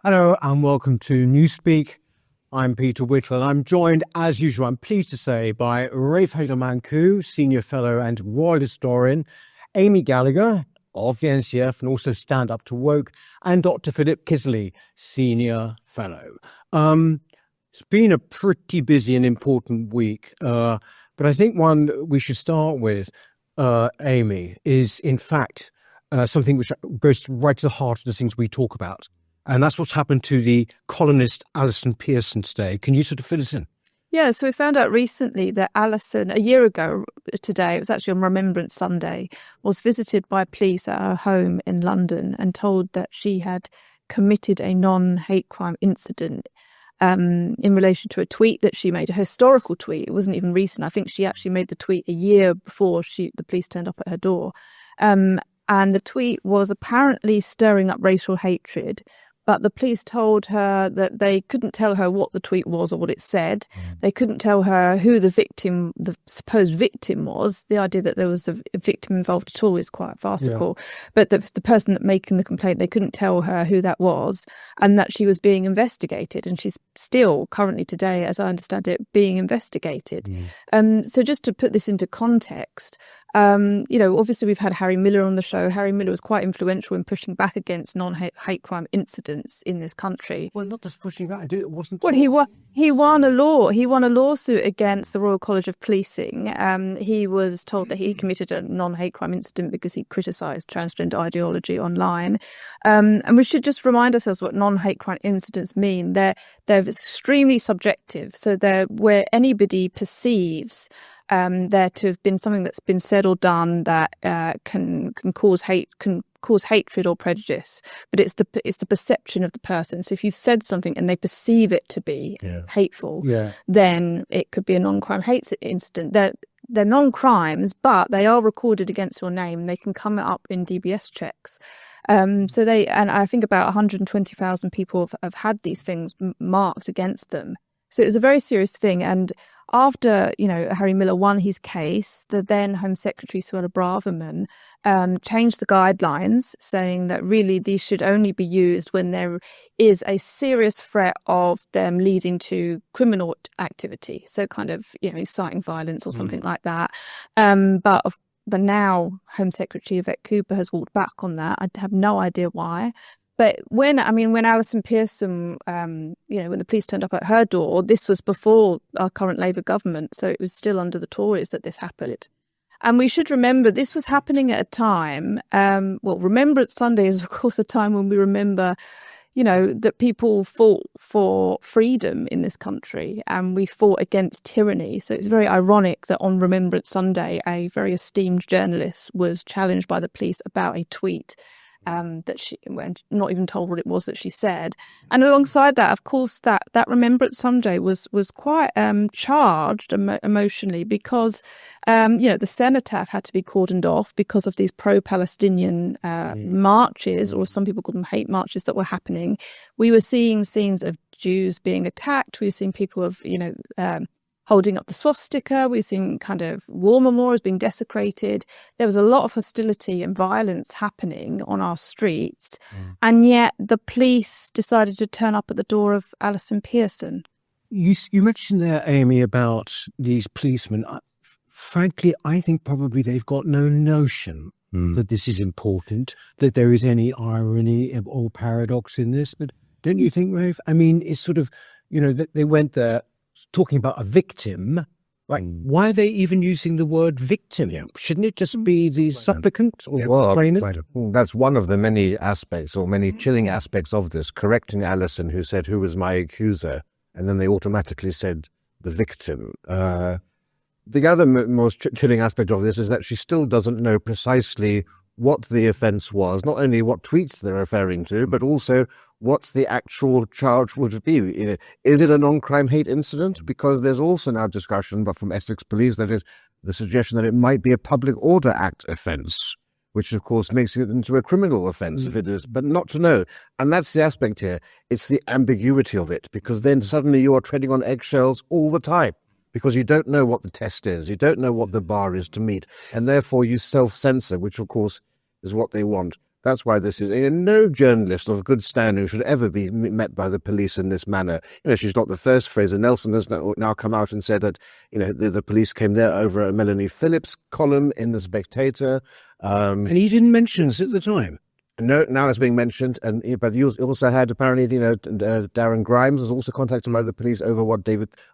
Hello and welcome to Newspeak. I'm Peter Whittle and I'm joined, as usual, I'm pleased to say, by Rafe Heydel-Mankoo, Senior Fellow and Royal Historian, Amy Gallagher of the NCF and also Stand Up to Woke, and Dr. Philip Kiszely, Senior Fellow. It's been a pretty busy and important week, but I think one we should start with, Amy, is in fact something which goes right to the heart of the things we talk about. And that's what's happened to the columnist Alison Pearson today. Can you sort of fill us in? Yeah, so we found out recently that Alison, a year ago today, it was actually on Remembrance Sunday, was visited by police at her home in London and told that she had committed a non-hate crime incident in relation to a tweet that she made, a historical tweet. It wasn't even recent. I think she actually made the tweet a year before the police turned up at her door. And the tweet was apparently stirring up racial hatred. But the police told her that they couldn't tell her what the tweet was or what it said. They couldn't tell her who the supposed victim was. The idea that there was a victim involved at all is quite farcical. Yeah. But the person that making the complaint, they couldn't tell her who that was and that she was being investigated. And she's still currently today, as I understand it, being investigated. So just to put this into context, obviously we've had Harry Miller on the show. Harry Miller was quite influential in pushing back against non-hate crime incidents in this country. Well, not just pushing back. It wasn't. Well, he won a lawsuit against the Royal College of Policing. He was told that he committed a non-hate crime incident because he criticised transgender ideology online. And we should just remind ourselves what non-hate crime incidents mean. They're extremely subjective. So they're where anybody perceives there to have been something that's been said or done that can cause hatred or prejudice, but it's the perception of the person. So if you've said something and they perceive it to be hateful, then it could be a non-crime hate incident. They're non-crimes, but they are recorded against your name and they can come up in DBS checks. And I think about 120,000 people have had these things marked against them. So it was a very serious thing. And after, Harry Miller won his case, the then Home Secretary, Suella Braverman, changed the guidelines, saying that really these should only be used when there is a serious threat of them leading to criminal activity. So kind of, inciting violence or something like that. But the now Home Secretary, Yvette Cooper, has walked back on that. I have no idea why. But when Alison Pearson, when the police turned up at her door, this was before our current Labour government, so it was still under the Tories that this happened. And we should remember this was happening at a time, Remembrance Sunday is, of course, a time when we remember, that people fought for freedom in this country and we fought against tyranny. So it's very ironic that on Remembrance Sunday, a very esteemed journalist was challenged by the police about a tweet that she, not even told what it was that she said. And alongside that, of course, that Remembrance Sunday was quite charged emotionally because, the cenotaph had to be cordoned off because of these pro-Palestinian marches, or some people call them hate marches, that were happening. We were seeing scenes of Jews being attacked. We were seeing people holding up the swastika. We've seen kind of war memorials being desecrated. There was a lot of hostility and violence happening on our streets. And yet the police decided to turn up at the door of Alison Pearson. You mentioned there, Amy, about these policemen. Frankly, I think probably they've got no notion that this is important, that there is any irony or paradox in this. But don't you think, Rafe? I mean, it's sort of, they went there talking about a victim, right? Why are they even using the word victim? Shouldn't it just be the supplicant or complainant? That's one of the many aspects or many chilling aspects of this, correcting Alison, who said, "Who was my accuser?" And then they automatically said, "the victim." The other most chilling aspect of this is that she still doesn't know precisely what the offence was, not only what tweets they're referring to, but also what the actual charge would be. Is it a non-crime hate incident? Because there's also now discussion, but from Essex Police, that is the suggestion that it might be a Public Order Act offence, which of course makes it into a criminal offence if it is, but not to know. And that's the aspect here. It's the ambiguity of it, because then suddenly you are treading on eggshells all the time, because you don't know what the test is. You don't know what the bar is to meet. And therefore you self-censor, which of course is what they want. That's why this is no journalist of good standing should ever be met by the police in this manner. She's not the first. Fraser Nelson has now come out and said that the police came there over a Melanie Phillips column in The Spectator, and he didn't mention this at the time. No, now it's being mentioned, but you also had apparently, Darren Grimes was also contacted by the police over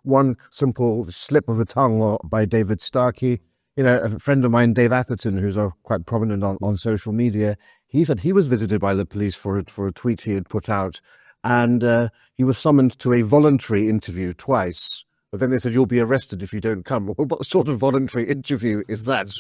one simple slip of the tongue by David Starkey. A friend of mine, Dave Atherton, who's quite prominent on social media, he said he was visited by the police for a tweet he had put out, and he was summoned to a voluntary interview twice. But then they said, you'll be arrested if you don't come. Well, what sort of voluntary interview is that?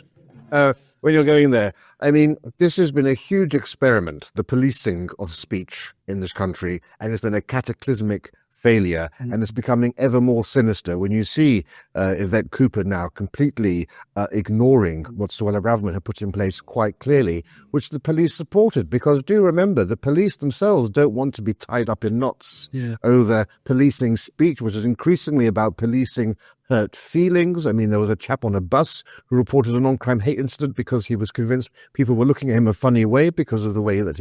When you're going there. I mean, this has been a huge experiment, the policing of speech in this country, and it's been a cataclysmic failure, and it's becoming ever more sinister when you see Yvette Cooper now completely ignoring what Suella Braverman had put in place quite clearly, which the police supported, because do remember, the police themselves don't want to be tied up in knots over policing speech, which is increasingly about policing hurt feelings. I mean, there was a chap on a bus who reported a non-crime hate incident because he was convinced people were looking at him a funny way because of the way that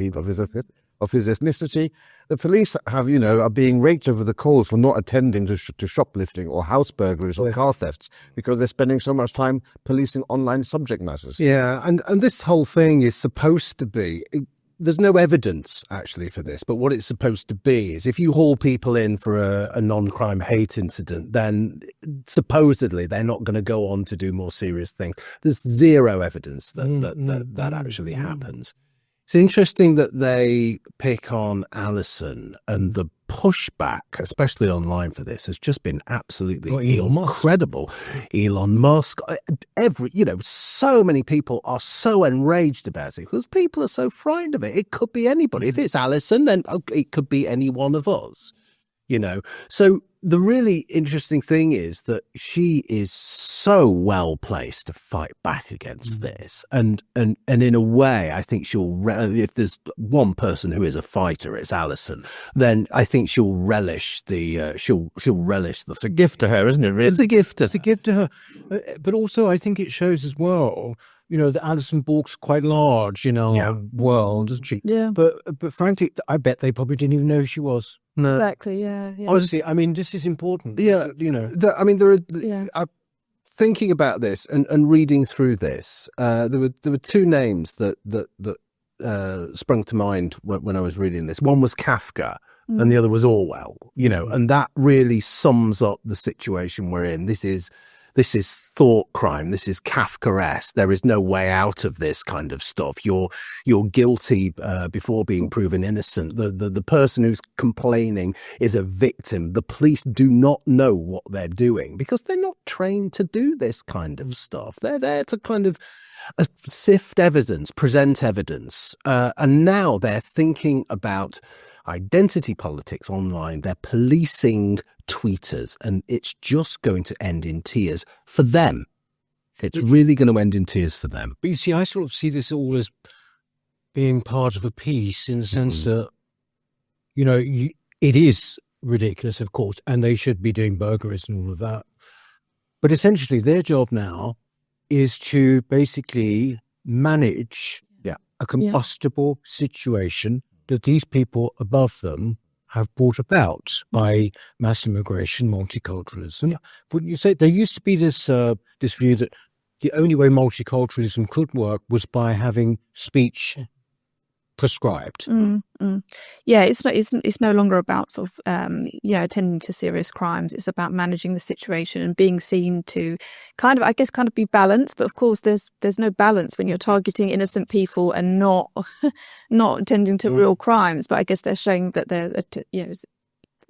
of his ethnicity. The police are being raked over the coals for not attending to shoplifting or house burglaries or car thefts because they're spending so much time policing online subject matters. Yeah, and this whole thing is supposed to be... There's no evidence, actually, for this, but what it's supposed to be is if you haul people in for a non-crime hate incident, then supposedly they're not going to go on to do more serious things. There's zero evidence that actually happens. It's interesting that they pick on Alison, and the pushback, especially online for this, has just been absolutely incredible. Elon Musk, so many people are so enraged about it because people are so frightened of it. It could be anybody. If it's Alison, then it could be any one of us. So the really interesting thing is that she is so well placed to fight back against this, and in a way, I think if there's one person who is a fighter, it's Alison. Then I think she'll relish she'll relish the. It's a gift to her, isn't it? Really? It's a gift. It's a gift to her, but also I think it shows as well. That Alison Bork's quite large in our world, isn't she? Yeah. But frankly, I bet they probably didn't even know who she was. No. Exactly. Yeah. Honestly, I mean, this is important. Yeah. Thinking about this and reading through this, there were two names that sprung to mind when I was reading this. One was Kafka, and the other was Orwell. And that really sums up the situation we're in. This is thought crime. This is Kafkaesque. There is no way out of this kind of stuff. You're guilty before being proven innocent. The person who's complaining is a victim. The police do not know what they're doing because they're not trained to do this kind of stuff. They're there to kind of sift evidence, present evidence. And now they're thinking about identity politics online. They're policing tweeters, and it's just going to end in tears for them. It's really going to end in tears for them. But you see, I sort of see this all as being part of a piece in the sense that, it is ridiculous, of course, and they should be doing burglaries and all of that. But essentially their job now is to basically manage a combustible situation that these people above them have brought about by mass immigration, multiculturalism. Wouldn't you say there used to be this view that the only way multiculturalism could work was by having speech prescribed? Yeah, it's no longer about sort of attending to serious crimes. It's about managing the situation and being seen to kind of be balanced. But of course, there's no balance when you're targeting innocent people and not attending to real crimes. But I guess they're showing that they're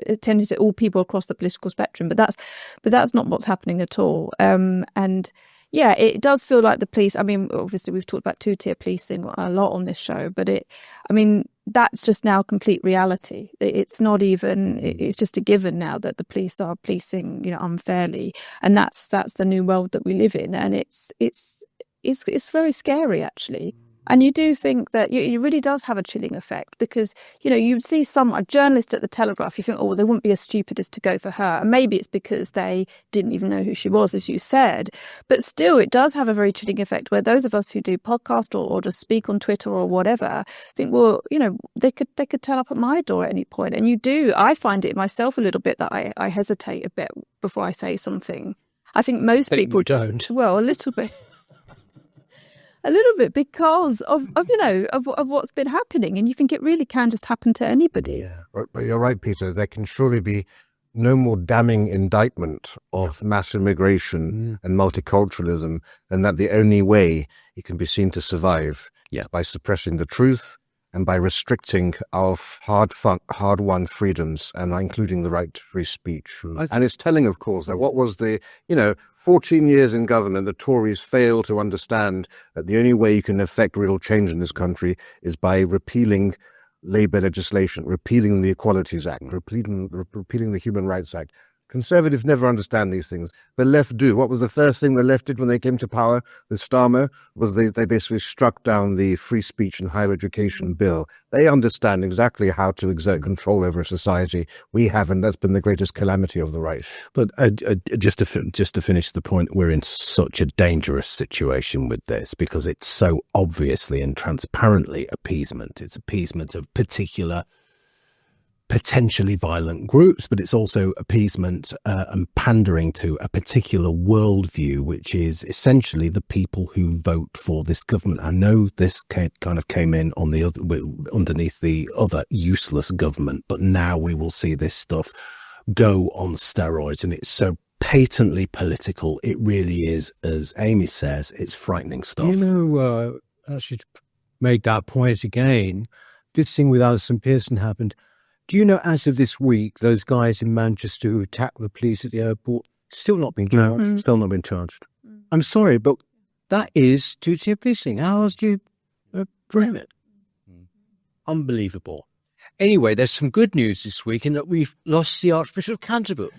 attending to all people across the political spectrum. But that's not what's happening at all. And yeah, it does feel like the police. I mean, obviously, we've talked about two-tier policing a lot on this show, but that's just now complete reality. It's not even. It's just a given now that the police are policing, unfairly, and that's the new world that we live in, and it's very scary, actually. And you do think that it really does have a chilling effect because, you'd see a journalist at the Telegraph, you think, oh, well, they wouldn't be as stupid as to go for her. And maybe it's because they didn't even know who she was, as you said. But still, it does have a very chilling effect where those of us who do podcast or just speak on Twitter or whatever think, well, they could turn up at my door at any point. And I find it myself a little bit that I hesitate a bit before I say something. I think most people don't. Well, a little bit. A little bit because of what's been happening, and you think it really can just happen to anybody. Yeah, but you're right, Peter. There can surely be no more damning indictment of mass immigration and multiculturalism than that the only way it can be seen to survive by suppressing the truth and by restricting our hard-won freedoms, and including the right to free speech. And it's telling, of course, that what was 14 years in government, the Tories failed to understand that the only way you can effect real change in this country is by repealing Labour legislation, repealing the Equalities Act, repealing the Human Rights Act. Conservatives never understand these things. The left do. What was the first thing the left did when they came to power with Starmer? Was they basically struck down the free speech and higher education bill. They understand exactly how to exert control over a society. We haven't. That's been the greatest calamity of the right. But just to finish the point, we're in such a dangerous situation with this because it's so obviously and transparently appeasement. It's appeasement of particular potentially violent groups, but it's also appeasement and pandering to a particular worldview, which is essentially the people who vote for this government. I know this kind of came in on underneath the other useless government, but now we will see this stuff go on steroids, and it's so patently political. It really is, as Amy says, it's frightening stuff. I should make that point again. This thing with Alison Pearson happened. Do you know, as of this week, those guys in Manchester who attacked the police at the airport still not been charged? No, still not been charged. I'm sorry, but that is two-tier policing. How else do you frame it? Unbelievable. Anyway, there's some good news this week in that we've lost the Archbishop of Canterbury.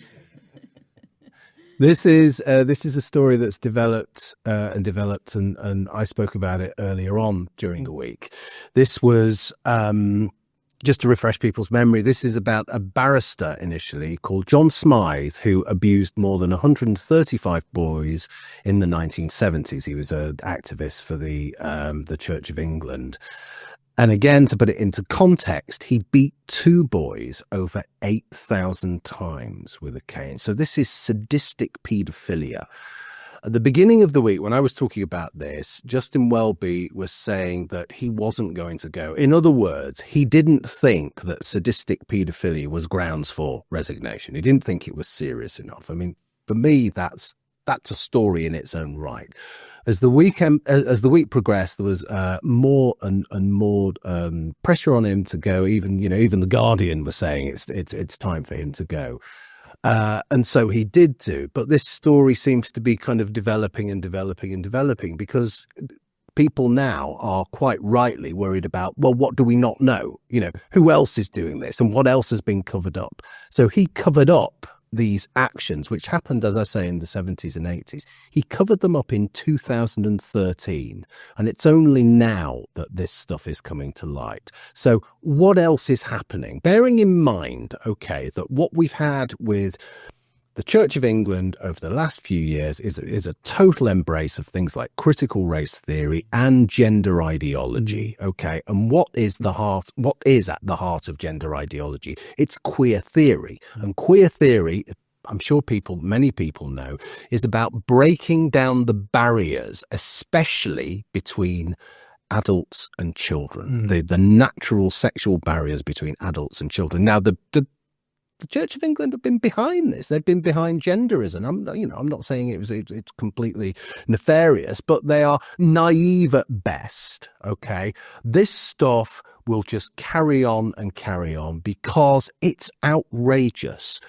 This is a story that's developed, and I spoke about it earlier on during the week. This was just to refresh people's memory, this is about a barrister initially called John Smythe, who abused more than 135 boys in the 1970s. He was an activist for the Church of England. And again, to put it into context, he beat 2 boys over 8,000 times with a cane. So this is sadistic paedophilia. At the beginning of the week, when I was talking about this, Justin Welby was saying that he wasn't going to go. In other words, he didn't think that sadistic paedophilia was grounds for resignation. He didn't think it was serious enough. I mean, for me, that's a story in its own right. As the week progressed, there was more and more pressure on him to go. Even the Guardian was saying it's time for him to go. And so he did do, but this story seems to be kind of developing because people now are quite rightly worried about, well, what do we not know? Who else is doing this and what else has been covered up? So he covered up these actions, which happened, as I say, in the 70s and 80s. He covered them up in 2013, and it's only now that this stuff is coming to light. So what else is happening? Bearing in mind, that what we've had with the Church of England over the last few years is a total embrace of things like critical race theory and gender ideology. And what is at the heart of gender ideology? It's queer theory. And queer theory, I'm sure many people know, is about breaking down the barriers, especially between adults and children, the natural sexual barriers between adults and children. Now, the Church of England have been behind this. They've been behind genderism. I'm not saying it's completely nefarious, but they are naive at best. This stuff will just carry on because it's outrageous.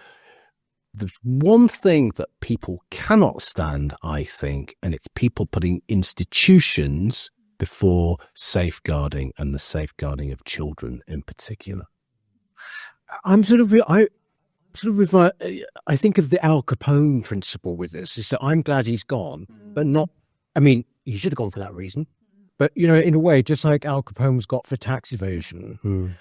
There's one thing that people cannot stand, I think, and it's people putting institutions before safeguarding, and the safeguarding of children in particular. I think of the Al Capone principle with this, is that I'm glad he's gone, but not, he should have gone for that reason, But, in a way, just like Al Capone was got for tax evasion,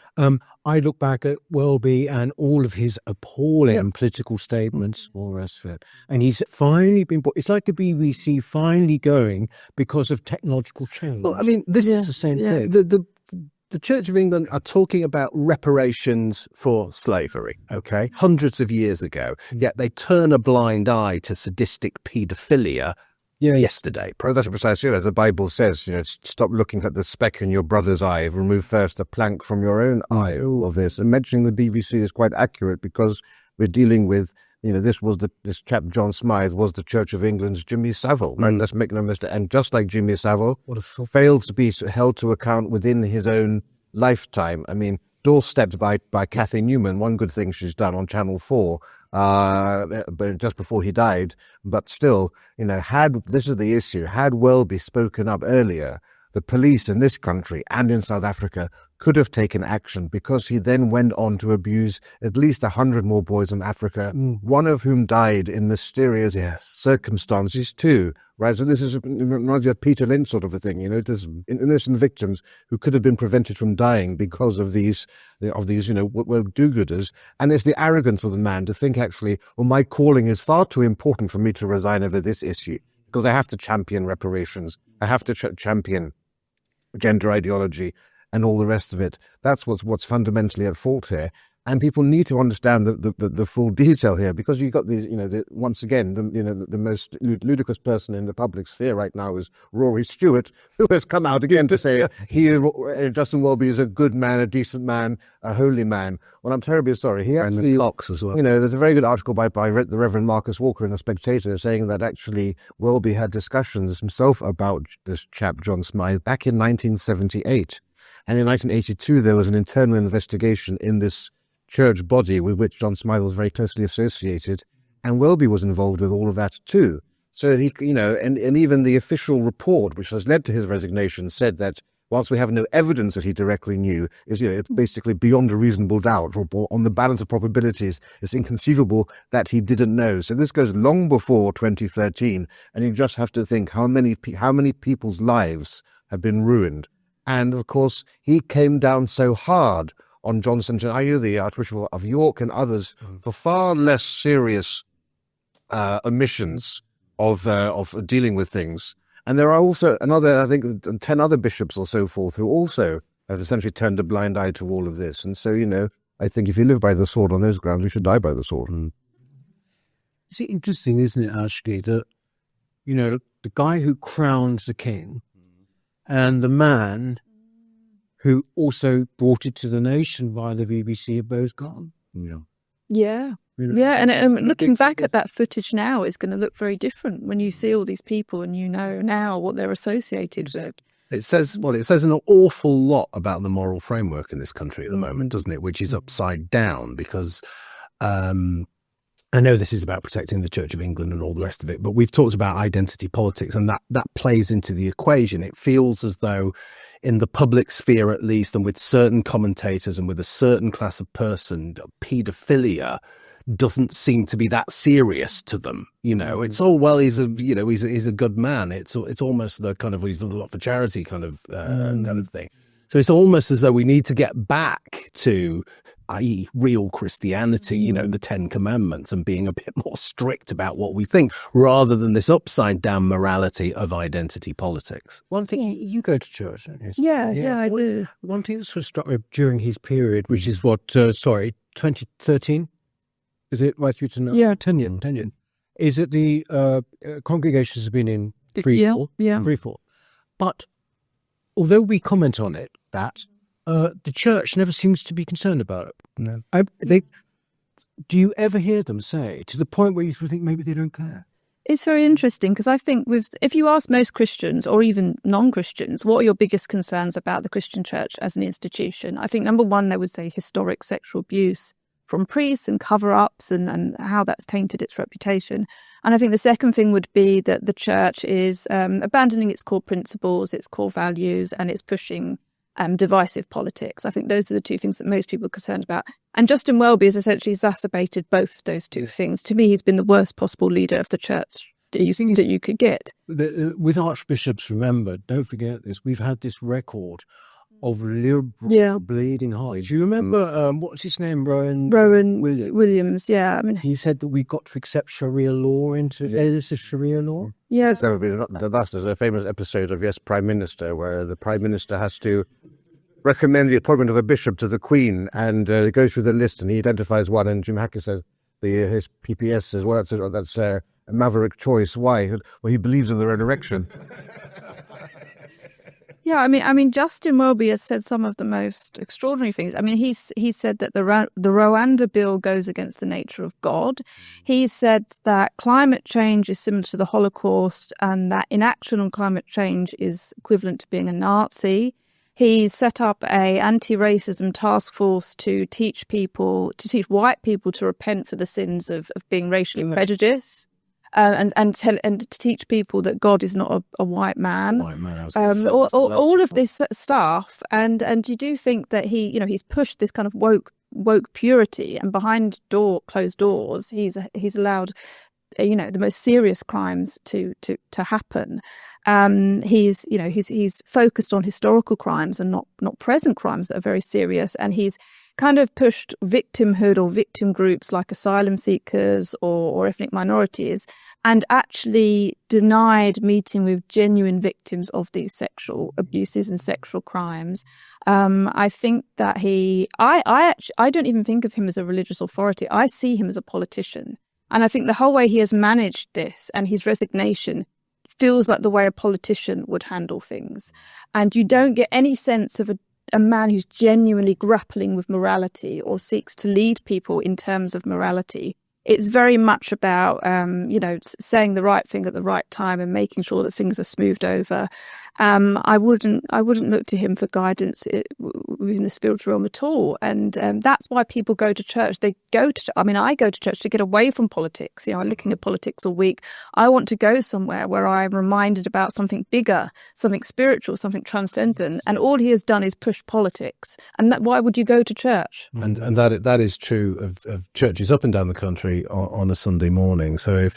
I look back at Welby and all of his appalling political statements, all the rest of it. And he's finally been it's like the BBC finally going because of technological change. Well, I mean, this It's the same thing. The Church of England are talking about reparations for slavery, okay, hundreds of years ago, yet they turn a blind eye to sadistic paedophilia yesterday. That's precisely as the Bible says, stop looking at the speck in your brother's eye, remove first a plank from your own eye, all of this. And mentioning the BBC is quite accurate because we're dealing with, this chap John Smythe was the Church of England's Jimmy Savile. Right? Let's make no mistake. And just like Jimmy Savile failed to be held to account within his own lifetime. I mean, doorstepped by Cathy Newman, one good thing she's done on Channel 4, but just before he died. But still, this is the issue, had Welby spoken up earlier, the police in this country and in South Africa could have taken action, because he then went on to abuse at least 100 more boys in Africa, one of whom died in mysterious circumstances too. Right, so this reminds you of Peter Lynch sort of a thing, there's innocent victims who could have been prevented from dying because of these do-gooders. And it's the arrogance of the man to think actually, my calling is far too important for me to resign over this issue, because I have to champion reparations, I have to champion gender ideology and all the rest of it. That's what's fundamentally at fault here. And people need to understand the full detail here, because you've got these, once again, the most ludicrous person in the public sphere right now is Rory Stewart, who has come out again to say Justin Welby is a good man, a decent man, a holy man. Well, I'm terribly sorry. He actually, Cox as well. There's a very good article by the Reverend Marcus Walker in The Spectator saying that actually Welby had discussions himself about this chap John Smythe back in 1978. And in 1982, there was an internal investigation in this church body with which John Smythe was very closely associated, and Welby was involved with all of that too. So he, and even the official report, which has led to his resignation, said that whilst we have no evidence that he directly knew, it's basically beyond a reasonable doubt, or on the balance of probabilities, it's inconceivable that he didn't know. So this goes long before 2013, and you just have to think how many people's lives have been ruined. And of course, he came down so hard on Johnson, the Archbishop of York, and others for far less serious omissions of dealing with things. And there are also 10 other bishops or so forth who also have essentially turned a blind eye to all of this. And so, I think if you live by the sword on those grounds, you should die by the sword. It's interesting, isn't it, actually, that, the guy who crowns the king and the man who also brought it to the nation via the BBC are both gone. Yeah. And looking back at that footage now, it's going to look very different when you see all these people and now what they're associated with. It says an awful lot about the moral framework in this country at the moment, doesn't it? Which is upside down, because I know this is about protecting the Church of England and all the rest of it, but we've talked about identity politics, and that plays into the equation. It feels as though in the public sphere, at least, and with certain commentators and with a certain class of person, paedophilia doesn't seem to be that serious to them. It's all, well, he's a good man. It's almost the kind of, he's done a lot for charity kind of thing. So it's almost as though we need to get back to, i.e. real Christianity, the 10 Commandments, and being a bit more strict about what we think, rather than this upside down morality of identity politics. One thing, you go to church, don't you? Yeah, I do. One thing that sort of struck me during his period, which is 2013? Is it right for you to know? Yeah. 10 is that the congregations have been in free fall. But although we comment on it, the church never seems to be concerned about it. No. Do you ever hear them say, to the point where you sort of think maybe they don't care? It's very interesting, because I think if you ask most Christians or even non-Christians, what are your biggest concerns about the Christian church as an institution? I think number one, they would say historic sexual abuse from priests and cover-ups and how that's tainted its reputation. And I think the second thing would be that the church is abandoning its core principles, its core values, and it's pushing divisive politics. I think those are the two things that most people are concerned about. And Justin Welby has essentially exacerbated both those two things. To me, he's been the worst possible leader of the church that you could get. With archbishops, remember, don't forget this, we've had this record of liberal bleeding hearts. Do you remember, what's his name, Rowan Williams, yeah. I mean, he said that we've got to accept Sharia law this is Sharia law? yes. There would be there's a famous episode of Yes, Prime Minister, where the Prime Minister has to recommend the appointment of a bishop to the Queen, and he goes through the list and he identifies one, and Jim Hackett says, his PPS says, well, that's a maverick choice. Why? Well, he believes in the resurrection. Yeah, I mean, Justin Welby has said some of the most extraordinary things. I mean, he said that the Rwanda bill goes against the nature of God. He said that climate change is similar to the Holocaust, and that inaction on climate change is equivalent to being a Nazi. He set up a anti-racism task force to teach white people to repent for the sins of being racially prejudiced. And to teach people that God is not a white man. All of this stuff, and you do think that he's pushed this kind of woke purity, and behind closed doors, he's allowed the most serious crimes to happen. He's focused on historical crimes and not present crimes that are very serious, and he's kind of pushed victimhood or victim groups like asylum seekers or ethnic minorities, and actually denied meeting with genuine victims of these sexual abuses and sexual crimes. I think that I don't even think of him as a religious authority. I see him as a politician. And I think the whole way he has managed this and his resignation feels like the way a politician would handle things. And you don't get any sense of a man who's genuinely grappling with morality or seeks to lead people in terms of morality. It's very much about, saying the right thing at the right time and making sure that things are smoothed over. I wouldn't look to him for guidance within the spiritual realm at all. And that's why people go to church. I go to church to get away from politics. I'm looking at politics all week. I want to go somewhere where I'm reminded about something bigger, something spiritual, something transcendent. And all he has done is push politics. And why would you go to church? And that is true of churches up and down the country on a Sunday morning. So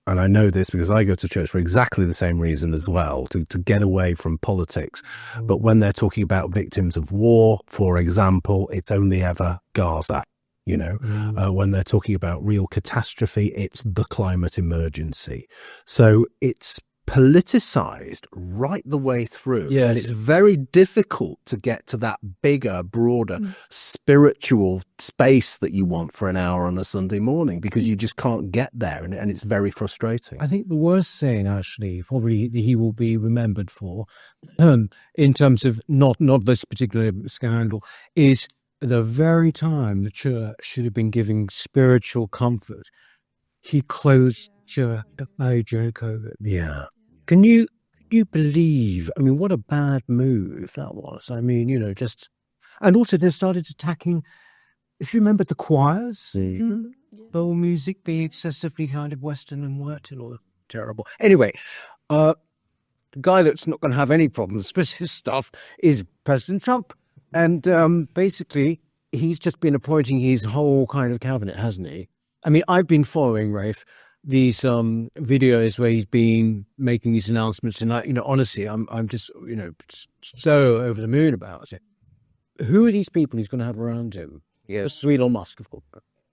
and I know this because I go to church for exactly the same reason as well, to get away from politics. But when they're talking about victims of war, for example, it's only ever Gaza. When they're talking about real catastrophe, it's the climate emergency. So it's politicized right the way through. Yes. And it's very difficult to get to that bigger, broader spiritual space that you want for an hour on a Sunday morning, because you just can't get there, and it's very frustrating. I think the worst thing, actually, probably he will be remembered for, in terms of not this particular scandal, is the very time the church should have been giving spiritual comfort, he closed church during COVID. Yeah. Can you believe? I mean, what a bad move that was. I mean, and also they started attacking. If you remember the choirs, bowl music being excessively kind of Western and Whittle, or terrible. Anyway, the guy that's not going to have any problems with his stuff is President Trump, and basically he's just been appointing his whole kind of cabinet, hasn't he? I mean, I've been following Rafe these videos where he's been making these announcements, and honestly, I'm just so over the moon about it. Who are these people he's going to have around him? Yes, Elon Musk, of course.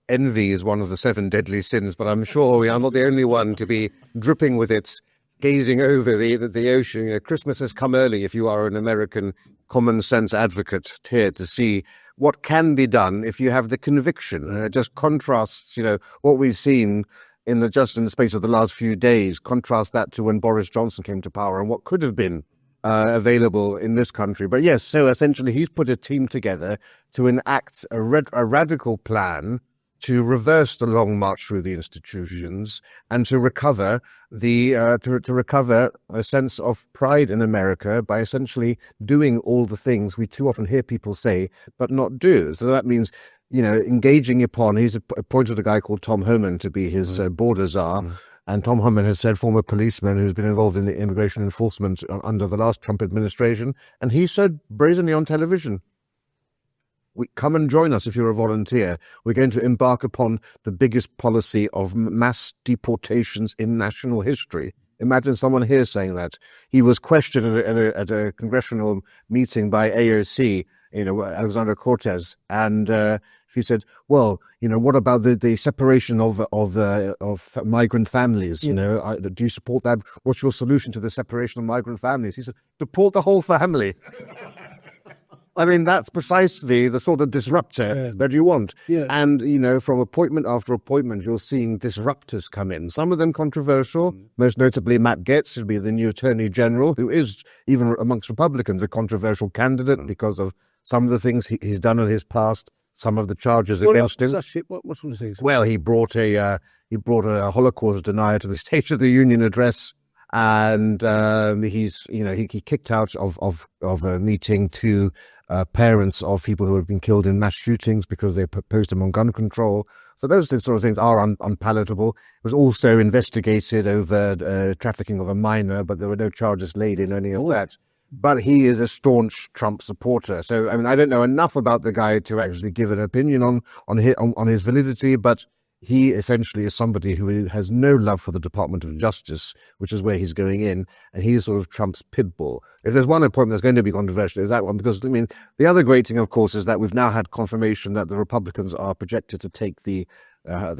Envy is one of the 7 deadly sins, but I'm sure we are not the only one to be dripping with it, gazing over the ocean. Christmas has come early if you are an American common sense advocate here to see what can be done if you have the conviction. It just contrasts, what we've seen in the space of the last few days, contrast that to when Boris Johnson came to power and what could have been available in this country. But yes, so essentially he's put a team together to enact a radical plan to reverse the long march through the institutions and to recover to recover a sense of pride in America by essentially doing all the things we too often hear people say but not do. So that means engaging upon, he's appointed a guy called Tom Homan to be his border czar. And Tom Homan has said, former policeman who's been involved in the immigration enforcement under the last Trump administration. And he said brazenly on television, come and join us if you're a volunteer. We're going to embark upon the biggest policy of mass deportations in national history. Imagine someone here saying that. He was questioned at a congressional meeting by AOC, Alexandra Cortez, and she said, "Well, what about the separation of migrant families? Do you support that? What's your solution to the separation of migrant families?" He said, "Deport the whole family." I mean, that's precisely the sort of disruptor that you want. Yeah. And, from appointment after appointment, you're seeing disruptors come in. Some of them controversial, most notably Matt Gaetz, who'll be the new Attorney General, who is, even amongst Republicans, a controversial candidate because of some of the things he's done in his past, some of the charges against him. What sort of things? Well, he brought a Holocaust denier to the State of the Union address. And he kicked out of a meeting to parents of people who had been killed in mass shootings because they opposed him on gun control. So those sort of things are unpalatable. It was also investigated over trafficking of a minor, but there were no charges laid in any of that. But he is a staunch Trump supporter. So, I mean, I don't know enough about the guy to actually give an opinion on his validity, but he essentially is somebody who has no love for the Department of Justice, which is where he's going in, and he's sort of Trump's pit bull. If there's one appointment that's going to be controversial, is that one, because, I mean, the other great thing, of course, is that we've now had confirmation that the Republicans are projected to take the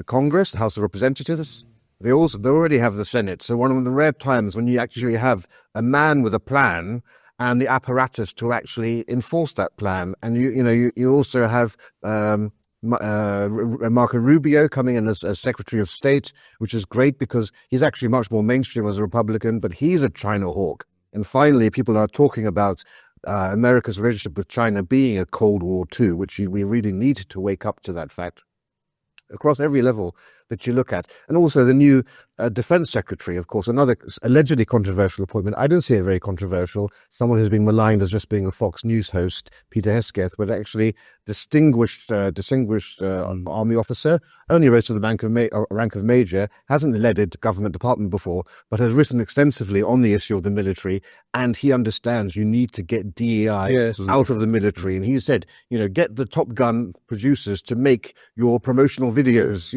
Congress, the House of Representatives. They already have the Senate. So one of the rare times when you actually have a man with a plan and the apparatus to actually enforce that plan, and you also have Marco Rubio coming in as Secretary of State, which is great because he's actually much more mainstream as a Republican, but he's a China hawk. And finally, people are talking about America's relationship with China being a Cold War too, which we really need to wake up to that fact across every level that you look at. And also the new Defense Secretary, of course, another allegedly controversial appointment. I don't see it very controversial. Someone who's been maligned as just being a Fox News host, Peter Hesketh, but actually distinguished army officer, only rose to the rank of major, hasn't led a government department before, but has written extensively on the issue of the military, and he understands you need to get DEI out of the military. And he said, get the Top Gun producers to make your promotional videos,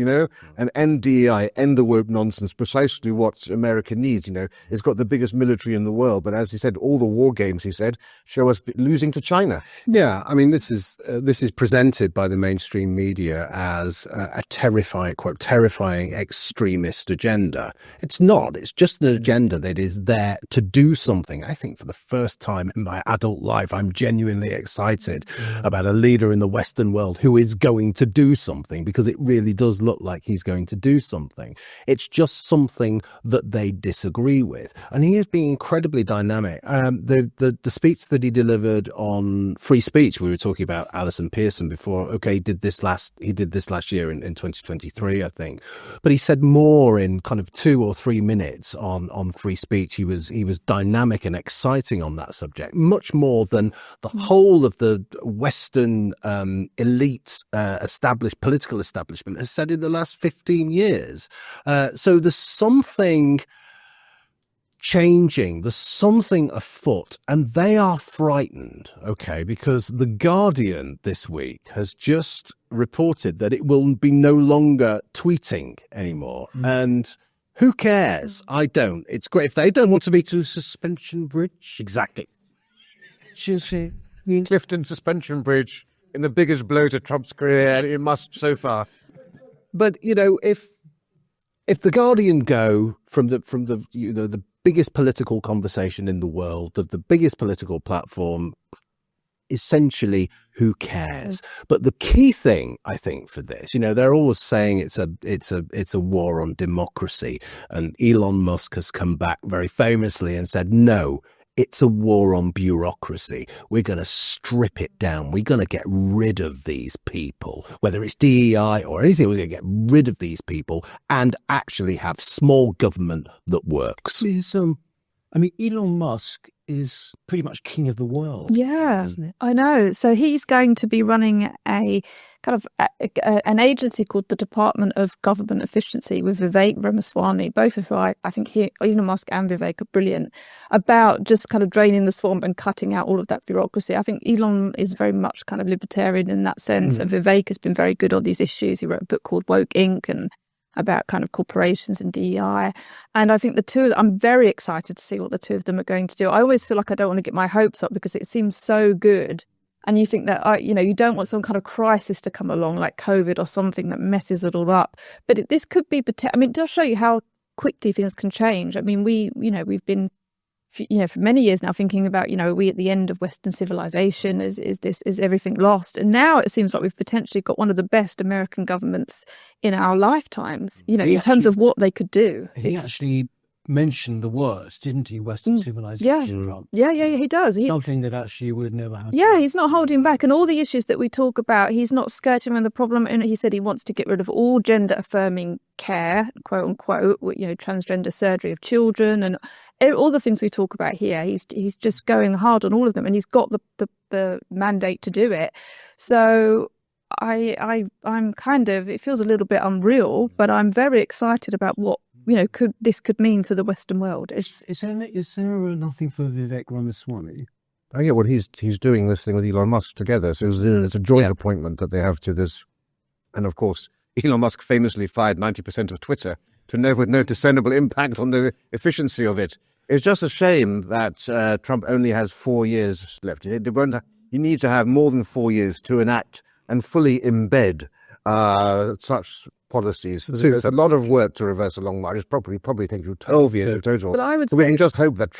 and end DEI, end the woke nonsense, precisely what America needs. It's got the biggest military in the world, but as he said, all the war games, he said, show us losing to China. Yeah, I mean, this is presented by the mainstream media as a terrifying extremist agenda. It's not. It's just an agenda that is there to do something. I think for the first time in my adult life, I'm genuinely excited about a leader in the Western world who is going to do something, because it really does look like he's going to do something. It's just something that they disagree with, and he is being incredibly dynamic. The speech that he delivered on free speech, we were talking about Alison Pearson before. Okay, he did this last year in 2023, I think, but he said more in kind of 2 or 3 minutes on free speech. He was dynamic and exciting on that subject, much more than the whole of the Western elite political establishment has said in the last 15 years. So there's something changing, there's something afoot, and they are frightened, okay, because The Guardian this week has just reported that it will be no longer tweeting anymore. And who cares? I don't. It's great if they don't want to be to suspension bridge. Exactly. Clifton Suspension Bridge, in the biggest blow to Trump's career, and it must so far. But if The Guardian go from the biggest political conversation in the world, the biggest political platform, essentially, who cares? But the key thing, I think, for this, they're always saying it's a war on democracy, and Elon Musk has come back very famously and said, no, it's a war on bureaucracy. We're going to strip it down. We're going to get rid of these people, whether it's DEI or anything. We're going to get rid of these people and actually have small government that works. I mean, Elon Musk is pretty much king of the world. Yeah, isn't it? I know. So he's going to be running a kind of an agency called the Department of Government Efficiency with Vivek Ramaswamy, both of who I think Elon Musk and Vivek are brilliant, about just kind of draining the swamp and cutting out all of that bureaucracy. I think Elon is very much kind of libertarian in that sense, and Vivek has been very good on these issues. He wrote a book called Woke Inc. and about kind of corporations and DEI. And I think the two, I'm very excited to see what the two of them are going to do. I always feel like I don't want to get my hopes up because it seems so good. And you think that, you don't want some kind of crisis to come along like COVID or something that messes it all up. But this could be, it does show you how quickly things can change. I mean, we've been, for many years now thinking about, are we at the end of Western civilization? Is everything lost? And now it seems like we've potentially got one of the best American governments in our lifetimes, in terms of what they could do. He actually mentioned the words, didn't he? Western civilization. Trump. Yeah, he does. Something that actually would never happen. Yeah, he's not holding back. And all the issues that we talk about, he's not skirting around the problem. And he said he wants to get rid of all gender affirming care, quote unquote, transgender surgery of children and all the things we talk about here. He's just going hard on all of them, and he's got the mandate to do it. So I'm kind of, it feels a little bit unreal, but I'm very excited about what could mean for the Western world. Is there nothing for Vivek Ramaswamy? Oh yeah, well he's doing this thing with Elon Musk together, so it's a joint appointment that they have to this. And of course, Elon Musk famously fired 90% of Twitter with no discernible impact on the efficiency of it. It's just a shame that Trump only has 4 years left. He needs to have more than 4 years to enact and fully embed such policies. So there's a lot of work to reverse a long march. It's probably take you 12 years in total. But we can just hope that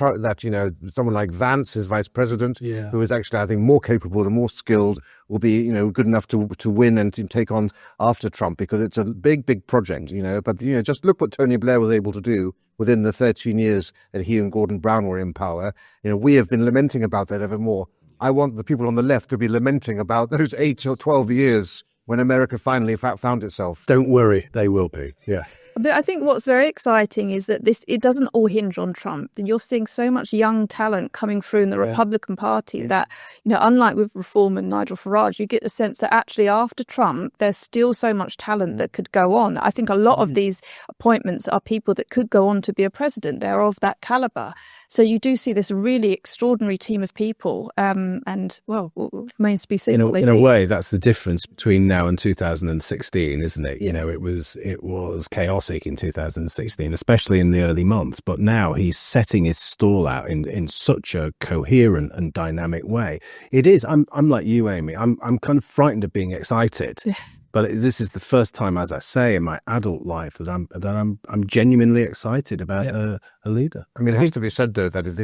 someone like Vance, his vice president, who is actually, I think, more capable and more skilled, will be, good enough to win and to take on after Trump, because it's a big project, But, just look what Tony Blair was able to do within the 13 years that he and Gordon Brown were in power. We have been lamenting about that ever more. I want the people on the left to be lamenting about those 8 or 12 years when America finally found itself. Don't worry, they will be. Yeah. But I think what's very exciting is that it doesn't all hinge on Trump. And you're seeing so much young talent coming through in the Republican Party that, unlike with Reform and Nigel Farage, you get the sense that actually after Trump, there's still so much talent that could go on. I think a lot of these appointments are people that could go on to be a president. They're of that caliber. So you do see this really extraordinary team of people. And, well, remains to be seen. In a way, that's the difference between now and 2016, isn't it? It was chaotic in 2016, especially in the early months. But now he's setting his stall out in such a coherent and dynamic way. It is. I'm like you, Amy. I'm kind of frightened of being excited. But this is the first time, as I say, in my adult life that I'm genuinely excited about a leader. I mean, it has to be said though that if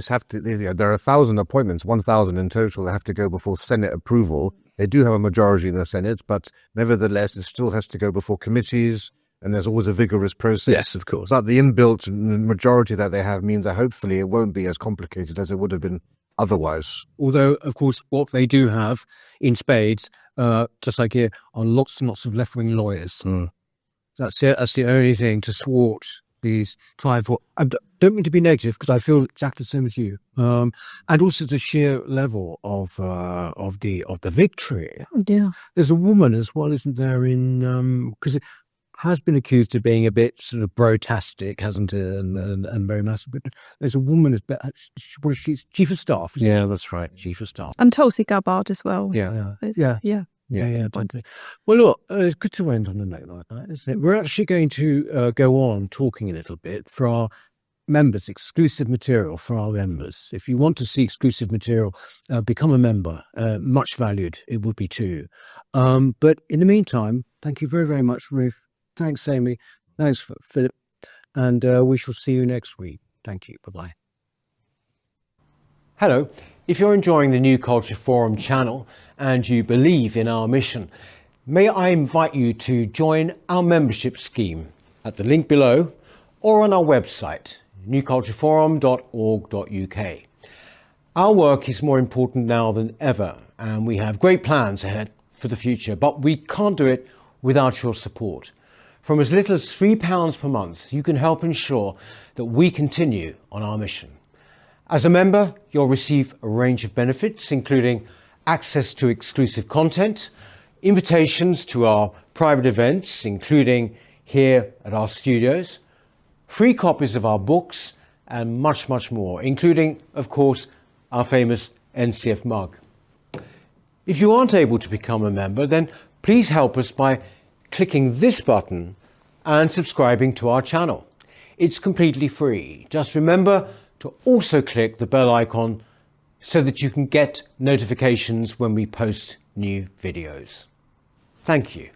there are 1,000 appointments, 1,000 in total that have to go before Senate approval. They do have a majority in the Senate, but nevertheless, it still has to go before committees, and there's always a vigorous process. Yes, of course. But the inbuilt majority that they have means that hopefully it won't be as complicated as it would have been otherwise. Although, of course, what they do have in spades, just like here, are lots and lots of left-wing lawyers. That's it. That's the only thing to thwart these tribal. I don't mean to be negative, because I feel exactly the same as you. And also the sheer level of the victory. Yeah. There's a woman as well, isn't there? Because it has been accused of being a bit sort of brotastic, hasn't it? And very massive. But there's a woman she's chief of staff. Yeah, that's right. Chief of staff. And Tulsi Gabbard as well. Yeah. Definitely. Well, look, it's good to end on a note like that, isn't it? We're actually going to go on talking a little bit for our members, exclusive material for our members. If you want to see exclusive material, become a member. Much valued, it would be too. But in the meantime, thank you very, very much, Rafe. Thanks, Amy. Thanks, Philip. And we shall see you next week. Thank you. Bye-bye. Hello. If you're enjoying the New Culture Forum channel and you believe in our mission, may I invite you to join our membership scheme at the link below or on our website, newcultureforum.org.uk. Our work is more important now than ever, and we have great plans ahead for the future, but we can't do it without your support. From as little as £3 per month, you can help ensure that we continue on our mission. As a member, you'll receive a range of benefits, including access to exclusive content, invitations to our private events, including here at our studios, free copies of our books, and much, much more, including, of course, our famous NCF mug. If you aren't able to become a member, then please help us by clicking this button and subscribing to our channel. It's completely free. Just remember to also click the bell icon so that you can get notifications when we post new videos. Thank you.